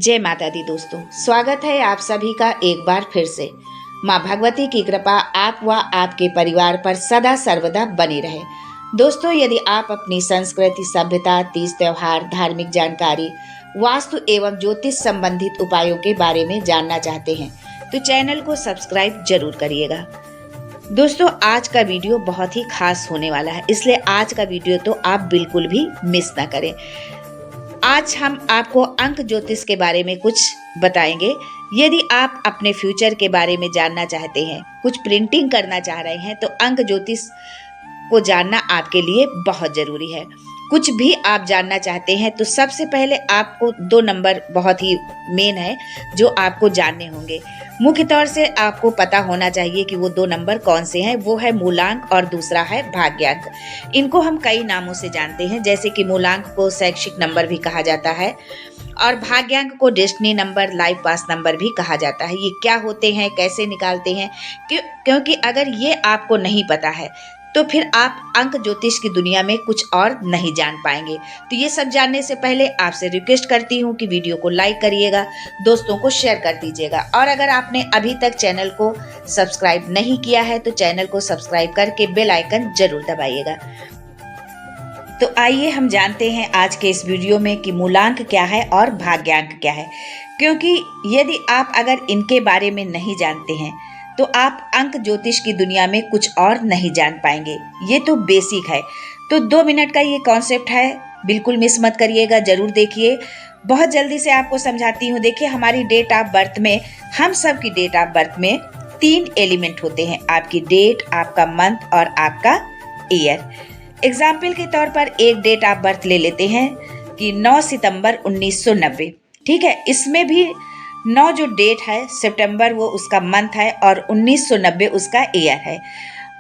जय माता दी दोस्तों, स्वागत है आप सभी का एक बार फिर से। माँ भगवती की कृपा आप व आपके परिवार पर सदा सर्वदा बनी रहे। दोस्तों, यदि आप अपनी संस्कृति, सभ्यता, तीज त्योहार, धार्मिक जानकारी, वास्तु एवं ज्योतिष संबंधित उपायों के बारे में जानना चाहते हैं तो चैनल को सब्सक्राइब जरूर करिएगा। दोस्तों, आज का वीडियो बहुत ही खास होने वाला है, इसलिए आज का वीडियो तो आप बिल्कुल भी मिस ना करें। आज हम आपको अंक ज्योतिष के बारे में कुछ बताएंगे। यदि आप अपने फ्यूचर के बारे में जानना चाहते हैं, कुछ प्रिंटिंग करना चाह रहे हैं, तो अंक ज्योतिष को जानना आपके लिए बहुत जरूरी है। कुछ भी आप जानना चाहते हैं तो सबसे पहले आपको 2 नंबर बहुत ही मेन है जो आपको जानने होंगे। मुख्य तौर से आपको पता होना चाहिए कि वो 2 नंबर कौन से हैं। वो है मूलांक और दूसरा है भाग्यांक। इनको हम कई नामों से जानते हैं, जैसे कि मूलांक को शैक्षिक नंबर भी कहा जाता है और भाग्यांक को डेस्टिनी नंबर, लाइफ पास नंबर भी कहा जाता है। ये क्या होते हैं, कैसे निकालते हैं, क्योंकि अगर ये आपको नहीं पता है तो फिर आप अंक ज्योतिष की दुनिया में कुछ और नहीं जान पाएंगे। तो ये सब जानने से पहले आपसे रिक्वेस्ट करती हूँ कि वीडियो को लाइक करिएगा, दोस्तों को शेयर कर दीजिएगा और अगर आपने अभी तक चैनल को सब्सक्राइब नहीं किया है तो चैनल को सब्सक्राइब करके बेल आइकन जरूर दबाइएगा। तो आइए हम जानते हैं आज के इस वीडियो में कि मूलांक क्या है और भाग्यांक क्या है, क्योंकि यदि आप अगर इनके बारे में नहीं जानते हैं तो आप अंक ज्योतिष की दुनिया में कुछ और नहीं जान पाएंगे। ये तो बेसिक है। तो 2 मिनट का ये कॉन्सेप्ट है, बिल्कुल मिस मत करिएगा, जरूर देखिए। बहुत जल्दी से आपको समझाती हूँ। देखिए, हमारी डेट ऑफ बर्थ में, हम सब की डेट ऑफ बर्थ में 3 एलिमेंट होते हैं, आपकी डेट, आपका मंथ और आपका ईयर। एग्जाम्पल के तौर पर एक डेट ऑफ बर्थ ले लेते हैं कि 9 सितंबर 1990। ठीक है, इसमें भी 9 जो डेट है सितंबर वो उसका मंथ है और 1990 उसका ईयर है।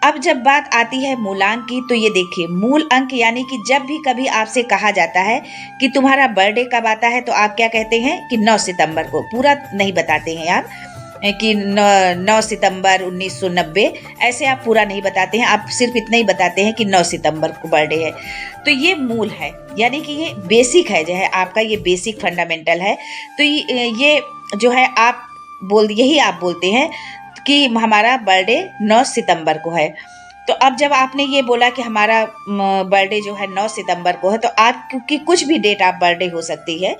अब जब बात आती है मूलांक की, तो ये देखिए, मूल अंक यानी कि जब भी कभी आपसे कहा जाता है कि तुम्हारा बर्थडे कब आता है तो आप क्या कहते हैं कि 9 सितंबर को। पूरा नहीं बताते हैं आप कि 9 सितंबर 1990, ऐसे आप पूरा नहीं बताते हैं, आप सिर्फ इतना ही बताते हैं कि 9 सितंबर को बर्थडे है। तो ये मूल है, यानी कि ये बेसिक है, जो है आपका ये बेसिक फंडामेंटल है। तो ये जो है आप यही आप बोलते हैं कि हमारा बर्थडे 9 सितंबर को है। तो अब जब आपने ये बोला कि हमारा बर्थडे जो है 9 सितंबर को है, तो आपकी कुछ भी डेट आप बर्थडे हो सकती है,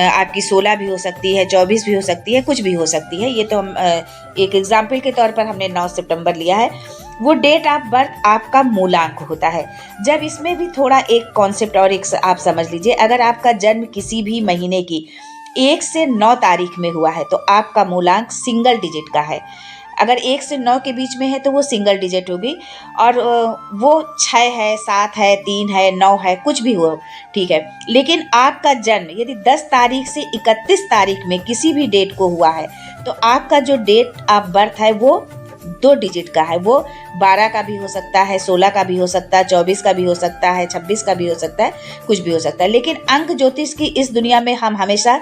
आपकी 16 भी हो सकती है, 24 भी हो सकती है, कुछ भी हो सकती है। ये तो हम एक एग्जाम्पल के तौर पर हमने 9 सितंबर लिया है। वो डेट ऑफ बर्थ आपका मूलांक होता है। जब इसमें भी थोड़ा एक कॉन्सेप्ट और एक आप समझ लीजिए, अगर आपका जन्म किसी भी महीने की 1 से 9 तारीख में हुआ है तो आपका मूलांक सिंगल डिजिट का है। अगर 1 से 9 के बीच में है तो वो सिंगल डिजिट होगी और वो 6 है, 7 है, 3 है, 9 है, कुछ भी हो, ठीक है। लेकिन आपका जन्म यदि 10 तारीख से 31 तारीख में किसी भी डेट को हुआ है तो आपका जो डेट ऑफ बर्थ है वो 2 डिजिट का है। वो 12 का भी हो सकता है, 16 का भी हो सकता है, 24 का भी हो सकता है, 26 का भी हो सकता है, कुछ भी हो सकता है। लेकिन अंक ज्योतिष की इस दुनिया में हम हमेशा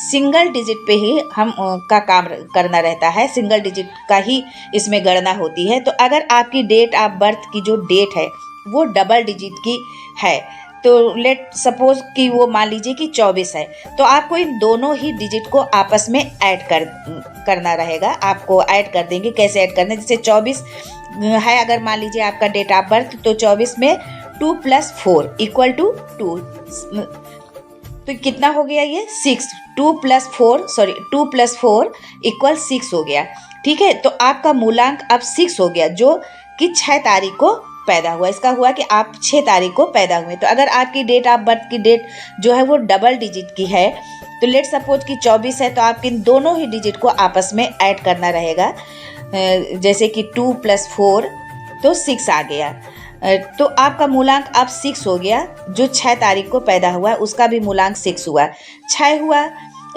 सिंगल डिजिट पे ही हम का काम करना रहता है, सिंगल डिजिट का ही इसमें गणना होती है। तो अगर आपकी डेट ऑफ बर्थ की जो डेट है वो डबल डिजिट की है, तो लेट सपोज कि वो मान लीजिए कि 24 है, तो आपको इन दोनों ही डिजिट को आपस में ऐड करना रहेगा। आपको ऐड कर देंगे। कैसे ऐड करना है? जैसे 24 है, अगर मान लीजिए आपका डेट ऑफ बर्थ, तो 24 में 2 + 4 = 2, तो कितना हो गया ये 6। 2 + 4 = 6 हो गया। ठीक है, तो आपका मूलांक अब 6 हो गया, जो कि 6 तारीख को पैदा हुआ। इसका हुआ कि आप 6 तारीख को पैदा हुए। तो अगर आपकी डेट ऑफ बर्थ की डेट जो है वो डबल डिजिट की है, तो लेट सपोज कि 24 है, तो आपके इन दोनों ही डिजिट को आपस में ऐड करना रहेगा। जैसे कि 2 + 4 तो 6 आ गया। तो आपका मूलांक अब 6 हो गया। जो 6 तारीख को पैदा हुआ है उसका भी मूलांक 6 हुआ। 6 हुआ,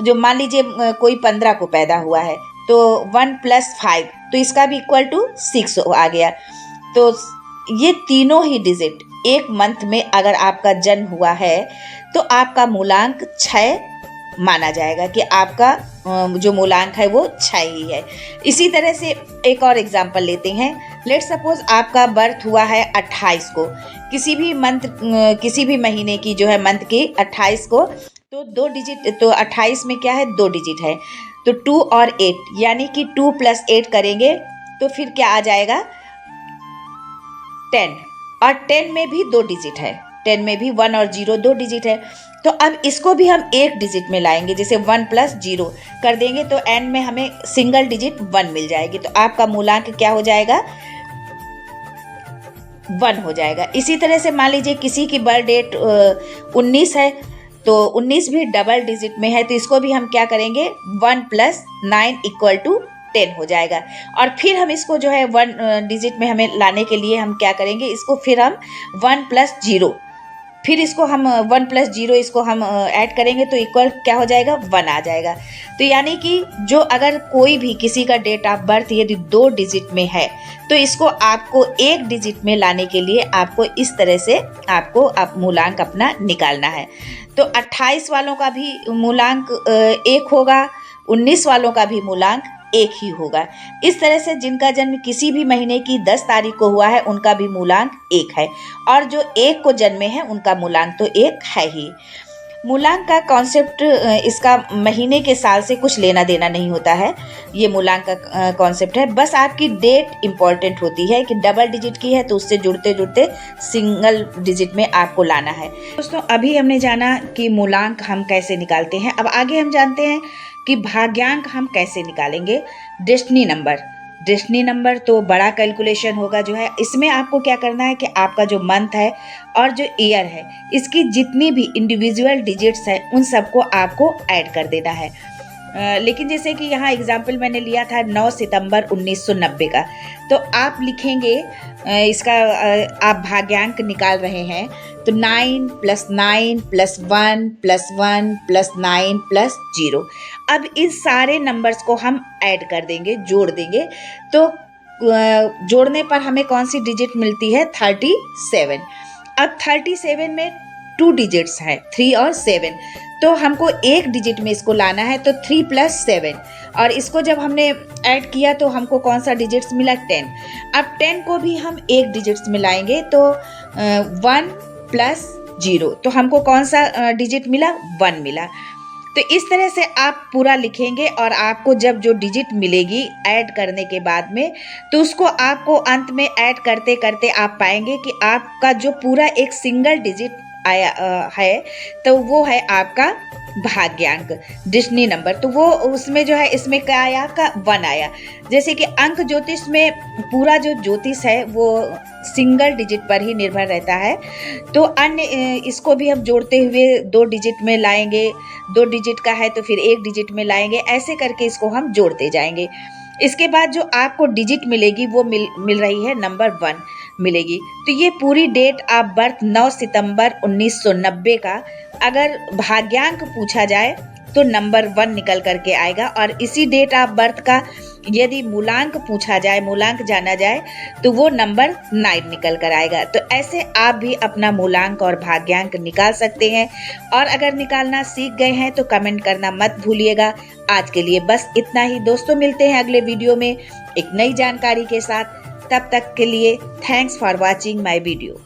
जो मान लीजिए कोई 15 को पैदा हुआ है तो 1 + 5, तो इसका भी = 6 आ गया। तो ये तीनों ही डिजिट एक मंथ में अगर आपका जन्म हुआ है तो आपका मूलांक 6 माना जाएगा कि आपका जो मूलांक है वो 6 ही है। इसी तरह से एक और एग्जांपल लेते हैं। लेट सपोज आपका बर्थ हुआ है 28 को, किसी भी महीने की जो है मंथ की 28 को तो 2 डिजिट, तो 28 में क्या है, 2 डिजिट है, तो 2 और 8 यानी कि 2 + 8 करेंगे तो फिर क्या आ जाएगा, 10। और 10 में भी 2 डिजिट है, 10 में भी 1 और 0 2 डिजिट है। तो अब इसको भी हम एक डिजिट में लाएंगे, जैसे 1 + 0 कर देंगे तो एंड में हमें सिंगल डिजिट 1 मिल जाएगी। तो आपका मूलांक क्या हो जाएगा, 1 हो जाएगा। इसी तरह से मान लीजिए किसी की बर्थ डेट 19 है, तो 19 भी डबल डिजिट में है, तो इसको भी हम क्या करेंगे, 1 + 9 = 10 हो जाएगा। और फिर हम इसको जो है 1 डिजिट में हमें लाने के लिए हम क्या करेंगे, इसको फिर हम 1 + 0, फिर इसको हम 1 + 0 इसको हम ऐड करेंगे तो इक्वल क्या हो जाएगा, 1 आ जाएगा। तो यानी कि जो अगर कोई भी किसी का डेट ऑफ बर्थ यदि 2 डिजिट में है तो इसको आपको एक डिजिट में लाने के लिए आपको इस तरह से आपको मूलांक अपना निकालना है। तो 28 वालों का भी मूलांक 1 होगा, 19 वालों का भी मूलांक 1 ही होगा। इस तरह से जिनका जन्म किसी भी महीने की 10 तारीख को हुआ है उनका भी मूलांक 1 है, और जो 1 को जन्मे हैं उनका मूलांक तो 1 है ही। मूलांक का कॉन्सेप्ट इसका महीने के साल से कुछ लेना देना नहीं होता है, ये मूलांक का कॉन्सेप्ट है। बस आपकी डेट इम्पॉर्टेंट होती है कि डबल डिजिट की है तो उससे जुड़ते जुड़ते सिंगल डिजिट में आपको लाना है। दोस्तों अभी हमने जाना कि मूलांक हम कैसे निकालते हैं, अब आगे हम जानते हैं कि भाग्यांक हम कैसे निकालेंगे। डेस्टिनी नंबर तो बड़ा कैलकुलेशन होगा जो है, इसमें आपको क्या करना है कि आपका जो मंथ है और जो ईयर है इसकी जितनी भी इंडिविजुअल डिजिट्स है उन सबको आपको ऐड कर देना है। लेकिन जैसे कि यहाँ एग्जाम्पल मैंने लिया था 9 सितंबर 1990 का, तो आप लिखेंगे इसका आप भाग्यांक निकाल रहे हैं तो 9 + 9 + 1 + 1 + 9 + 0। अब इन सारे नंबर्स को हम ऐड कर देंगे, जोड़ देंगे, तो जोड़ने पर हमें कौन सी डिजिट मिलती है, 37। अब 37 में 2 डिजिट्स हैं, 3 और 7, तो हमको एक डिजिट में इसको लाना है, तो 3 + 7, और इसको जब हमने ऐड किया तो हमको कौन सा डिजिट्स मिला, 10। अब 10 को भी हम एक डिजिट्स में लाएंगे तो 1 + 0, तो हमको कौन सा डिजिट मिला, 1 मिला। तो इस तरह से आप पूरा लिखेंगे और आपको जब जो डिजिट मिलेगी ऐड करने के बाद में, तो उसको आपको अंत में ऐड करते करते आप पाएंगे कि आपका जो पूरा एक सिंगल डिजिट आया है, तो वो है आपका भाग्यांक, डेस्टिनी नंबर। तो वो उसमें जो है इसमें क्या आया, का 1 आया। जैसे कि अंक ज्योतिष में पूरा जो ज्योतिष है वो सिंगल डिजिट पर ही निर्भर रहता है, तो अन्य इसको भी हम जोड़ते हुए 2 डिजिट में लाएंगे, 2 डिजिट का है तो फिर 1 डिजिट में लाएंगे, ऐसे करके इसको हम जोड़ते जाएंगे। इसके बाद जो आपको डिजिट मिलेगी वो मिल रही है नंबर 1 मिलेगी। तो ये पूरी डेट ऑफ बर्थ 9 सितंबर 1990 का अगर भाग्यांक पूछा जाए तो नंबर 1 निकल करके आएगा, और इसी डेट ऑफ बर्थ का यदि मूलांक पूछा जाए, मूलांक जाना जाए, तो वो नंबर 9 निकल कर आएगा। तो ऐसे आप भी अपना मूलांक और भाग्यांक निकाल सकते हैं, और अगर निकालना सीख गए हैं तो कमेंट करना मत भूलिएगा। आज के लिए बस इतना ही दोस्तों, मिलते हैं अगले वीडियो में एक नई जानकारी के साथ। तब तक के लिए thanks for watching my video.